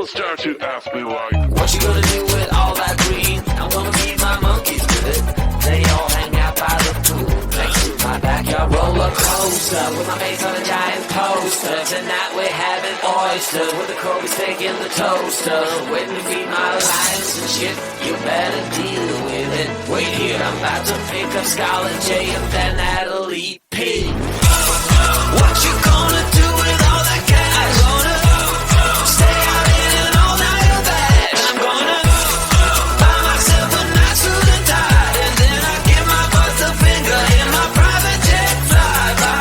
People start to ask me why. What you gonna do with all that green? I'm gonna feed my monkeys with it. They all hang out by the pool next to my backyard roller coaster with my face on a giant poster. Tonight we're having oysters with the Kobe steak in the toaster. Waiting to feed my lions and shit. You better deal with it. Wait here, I'm about to pick up Scarlett J and then Natalie P. What you gonna do with all that cash? Gonna stay out in an all-nighter bag. I'm gonna buy myself a nice suit and tie, and then I give my boss a finger in my private jet flyby.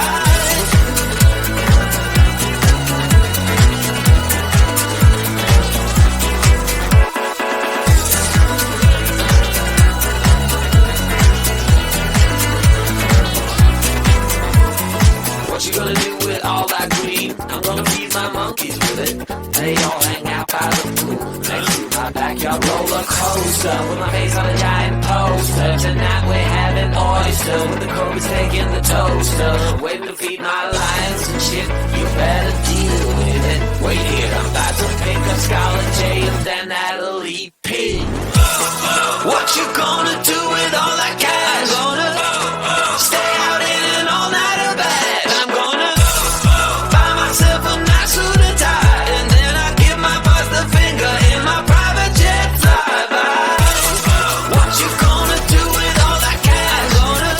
What you gonna do with all that green? I'm gonna feed my monkeys with it. They all hang out by the pool next to my backyard roller coaster with my face on a giant poster. Tonight we're having oysters with the Kobe steak in the toaster. Waiting to feed my lions and shit. You better deal with it. Wait here, I'm about to pick up Scarlett J and then Natalie P. What you gonna do with all that cash? Gonna stay out in an all-nighter bag. I'm gonna buy myself a nice suit and tie, and then I give my boss the finger in my private jet flyby. What you gonna do with all that cash? Gonna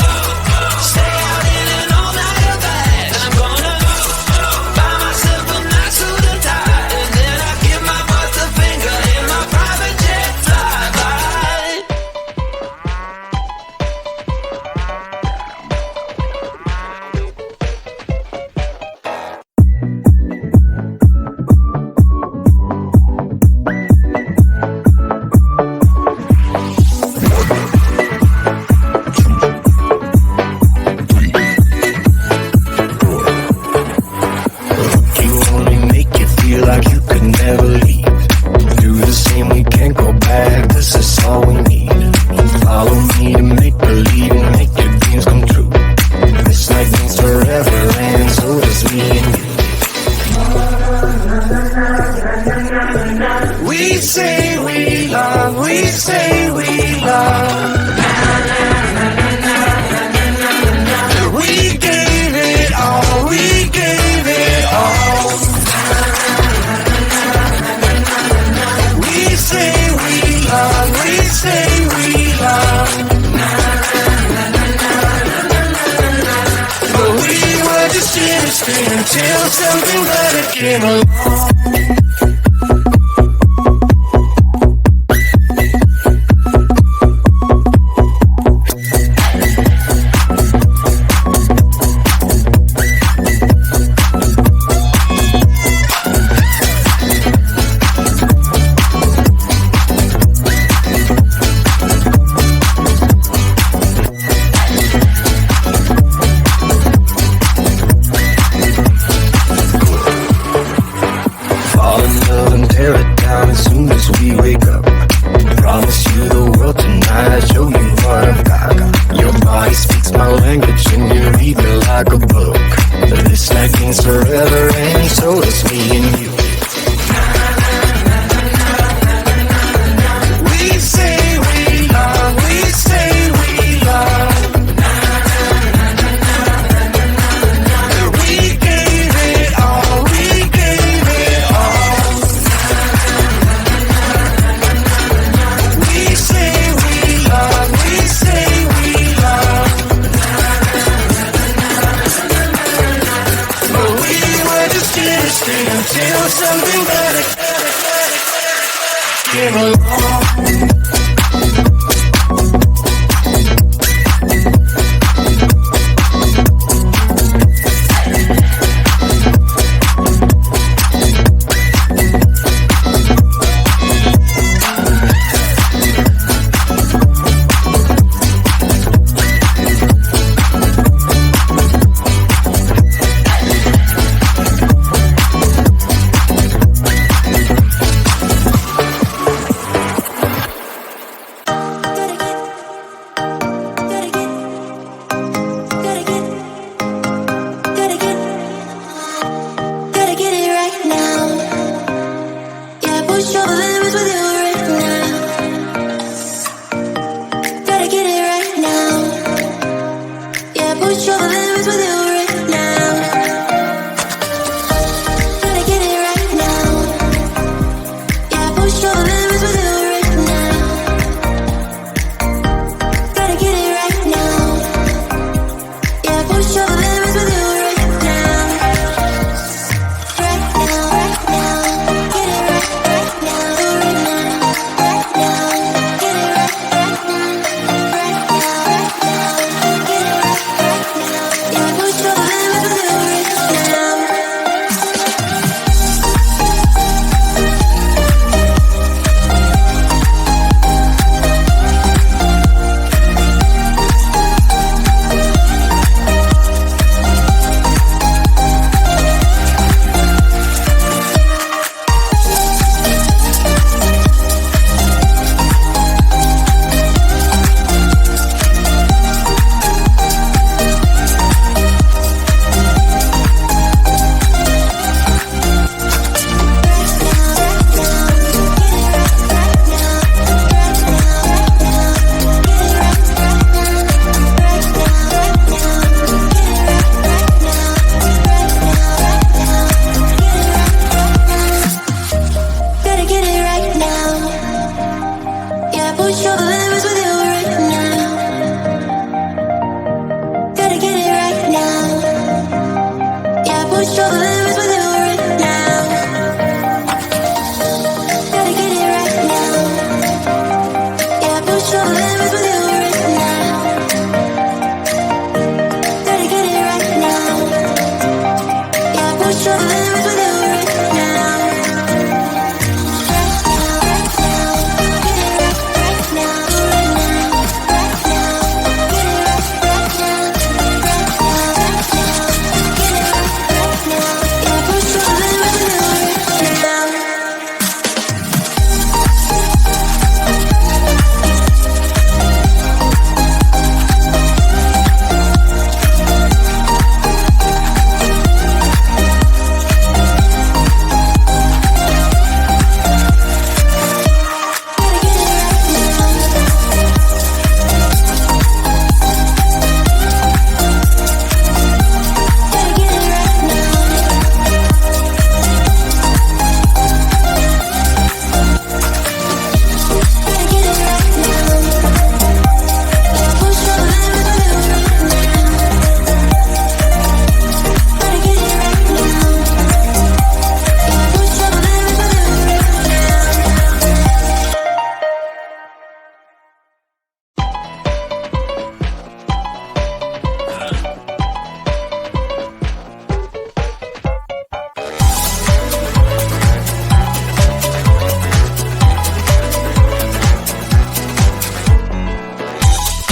stay out in an all-nighter bag. I'm gonna buy myself a nice suit and tie, and then I give my boss the finger in my private jet flyby. You only make you feel like you could never leave. Do the same, we can't go back, this is all we need. Follow me to make believe and make your dreams come true. This night means forever and so does me and you. We say we love, we say we love. We gave it all, we gave it all. We say we love, we say we love. But we were just innocent until something better came along. Fall in love and tear it down as soon as we wake up. Promise you the world tonight, show you what I've got. Your body speaks my language and you read me like a book. This night means forever and so does me and you. We say we love, we say we love. We gave it all, we gave it all. We say we love, we say we love. But we were just innocent until something better came along. push all the limits with you right now. Gotta get it right now. Yeah, push all the limits with you right now. Gotta get it right now. Yeah, push all the limits with you right now. Gotta get it right now. Yeah, push all the limits with you right now. Right now, right now. Get it right now. Right now, right now. Get it right now. Right now, right now. Get it right now. Yeah, push all the limits with you right now. Gotta get it right now. Yeah, push all the limits with you right now. Gotta get it right now. Yeah, push all the limits with you right now. Gotta get it right now. Yeah, push all the limits with you right now. Gotta get it right now. Yeah, push all the limits with you right now.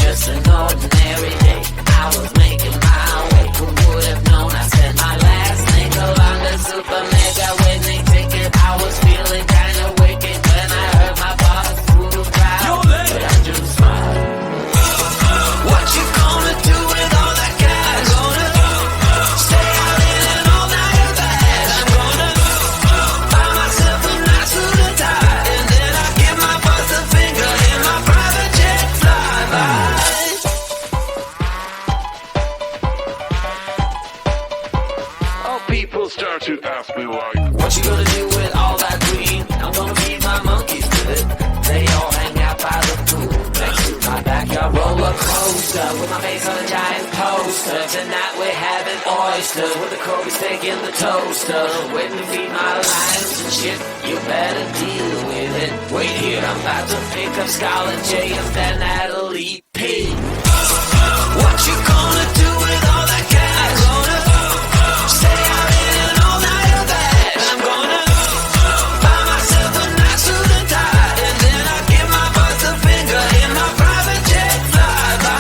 Just an ordinary day, I was making my way. Who would have known I spent my last nickel on the super mega winning ticket? I was feeling kinda wicked when I heard my boss through the crowd. But I just smiled. What you gonna do with all that cash? Gonna stay out in an all-nighter bash. I'm gonna buy myself a nice suit and tie, and then I give my boss a finger in my private jet flyby. How people start to ask me like, What you gonna do with all that green? I'm gonna feed my monkeys with it. They all hang out by the pool next to my backyard roller coaster with my face on a giant poster. Tonight we're having oysters with the Kobe steak in the toaster. Waiting to feed my lions and shit. You better deal with it. Wait here, I'm about to pick up Scarlett J and then Natalie P. What you gonna do with all that cash? Gonna stay out in an all-nighter bash. I'm gonna buy myself a nice suit and tie, and then I give my boss a finger in my private jet flyby.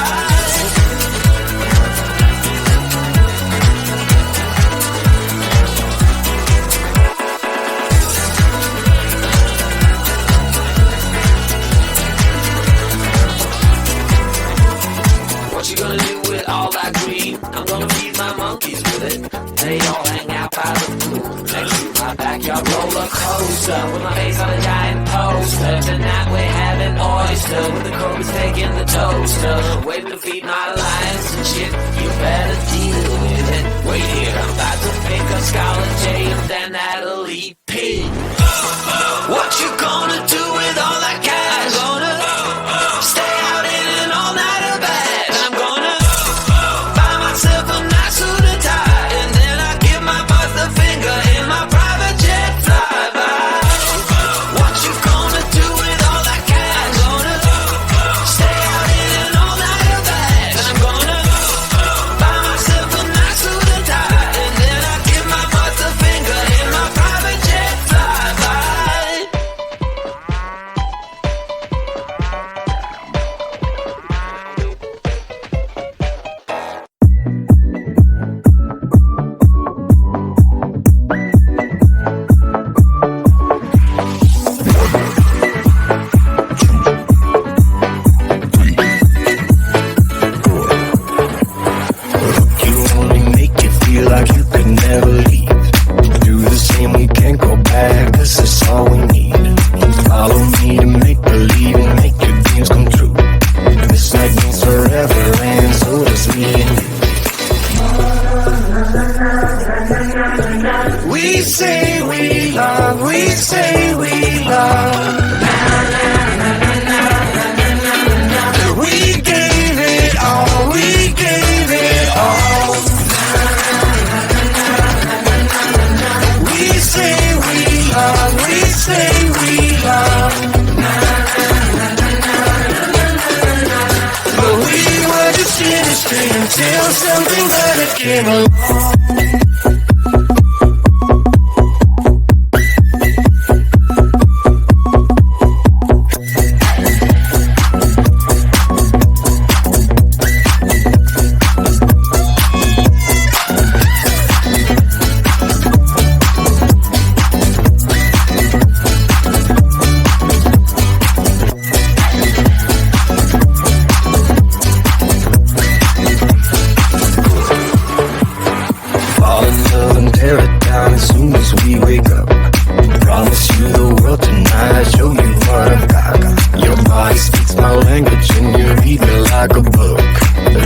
with my face on a giant poster. Tonight we're having oyster, with the Cobras taking the toaster. Waiting to feed my lions and shit, you better deal with it. Wait here, I'm about to pick a Scarlet J and then that'll eat P. What you gonna do with all that cash? Gonna stay out in an all-nighter bash. I'm gonna buy myself a nice suit and tie, and then I give my boss the finger in my private jet flyby. What you gonna do with all that cash? Gonna stay out in an all-nighter bash. I'm gonna buy myself a nice suit and tie, and then I give my boss the finger in my private jet flyby. You only make you feel like you could never leave. Do the same, we can't go back, this is all we need. Follow me to make believe and make your dreams come true. This night means forever and so does me and you. We say we love, we say we love. We gave it all, we gave it all. We say we love, we say we love. But we were just innocent until something better came along. Fall in love and tear it down as soon as we wake up. Promise you the world tonight, show you what I've got. Your body speaks my language and you read me like a book.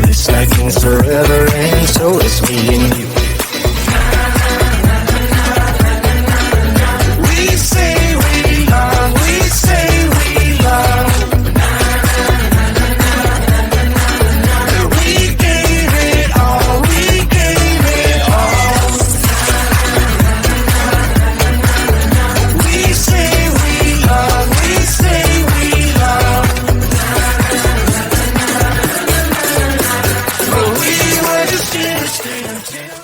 This night means forever and so is me and you. We say we love, we say we love. We gave it all, we gave it all. We say we love, we say we love. But we were just innocent until